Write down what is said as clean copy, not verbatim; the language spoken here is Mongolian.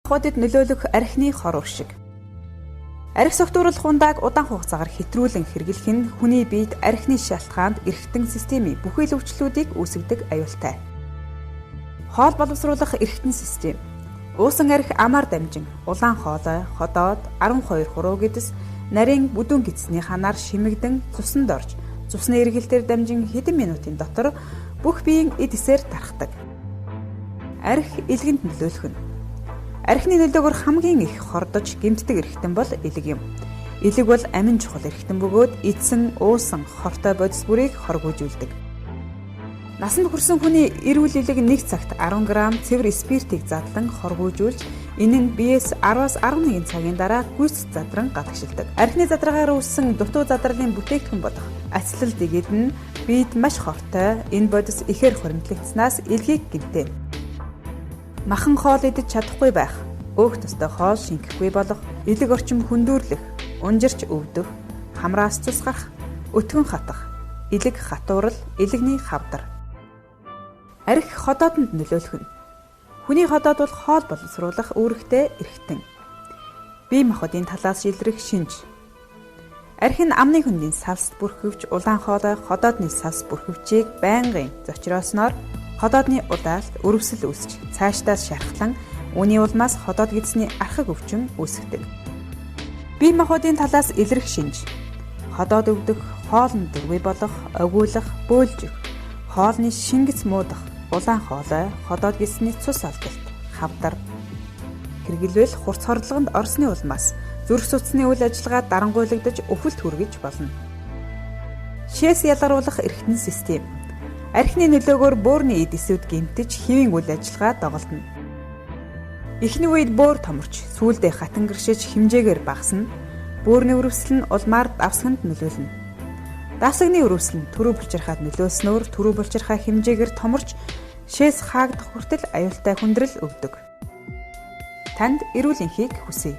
Хотод нөлөөлөх архины хор уршиг. Архи согтууруулах ундааг удаан хугацаагаар хэтрүүлэн хэрэглэх нь хүний биед архины шалтгаанд эрхтэн системийн бүхий л өвчлүүдийг үүсгэдэг аюултай. Хоол боловсруулах эрхтэн систем. Уусан архи амаар дамжин улаан хоолой, ходоод 12 хуруу гэдэс нарийн бүдүүн гидсний ханаар шимэгдэн цуснд орж, цусны эргэлтээр дамжин хэдэн минутын дотор бүх биеийн эд эсээр тархдаг. Архи илгэнд нөлөөлөх нь. Архины нөлөөгөөр хамгийн их хордож гэмтдэг эрхтэн бол элэг юм. Элэг бол амин чухал эрхтэн бөгөөд эдсэн, уусан, хортой бодис бүрийг хоргоожүүлдэг. Насанд хүрсэн хүний эрүүл элэг 1 цагт 10 г цэвэр спиртийг задлан хоргоожүүлж, энэ нь биеэс 10-аас 11 цагийн дараа гүйцэд задран гадагшилдаг. Архины задраагаар үүссэн дутуу задралын бүтээгдэхүүн болох ацетил дэгэд нь биед маш хортой, энэ бодис ихээр хоригдлогдсанаас элгийг гэмтэнэ. Махан хоол идэж чадахгүй байх, өөх төстэй хоол шингэхгүй болох, элэг орчим хөндөөрлөх, унжирч өвдөх, хамраас цус гарах, өтгөн хатах, элэг хатуурал, элэгний хавдар. Архи ходоодонд нөлөөлөх нь. Хүний ходоод бол хоол боловсруулах үүрэгтэй эрхтэн. Бие махбодын талаас шилрэх шинж. Архи нь амны хөндийн савс бүрхөвч, улаан хоолой, ходоодны савс бүрхөвчийг байнгын зочроосноор ходоодны удаалт, өрөвсөл үүсч цаашдаас шархлан үүний улмаас ходоод гидсний архаг өвчин үүсгдэг. Бие махбодын талаас илрэх шинж. Ходоод өвдөх, хоолны дөрвий болох, огиулах, бөөлжих, хоолны шингэц муудах, улаан хоолой, ходоод гидсний цус алгалт, хавдар. Хэрэглэвэл хурц хордлогонд орсны улмаас зүрх судасны үйл ажиллагаа дарангуйлагдаж өвөлт хүргэж болно. Шээс ялгаруулах эрхтэн систем. Архины нөлөөгөөр бөөрийн эд эсүүд гэмтэж хэвийн үйл ажиллагаа доголдно. Эхний үед бөөр томорч, сүүлдээ хатан гэршиж хэмжээгээр багасна. Бөөрийн өрөвсөл нь улмаар давсганд нөлөөлнө. Давсагны өрөвсөл нь түрүү булчирхаад нөлөөснөөр түрүү булчирхаа хэмжээгээр томорч, шээс хаагдах хүртэл аюултай хүндрэл өгдөг. Танд эрүүл энхийг хүсье.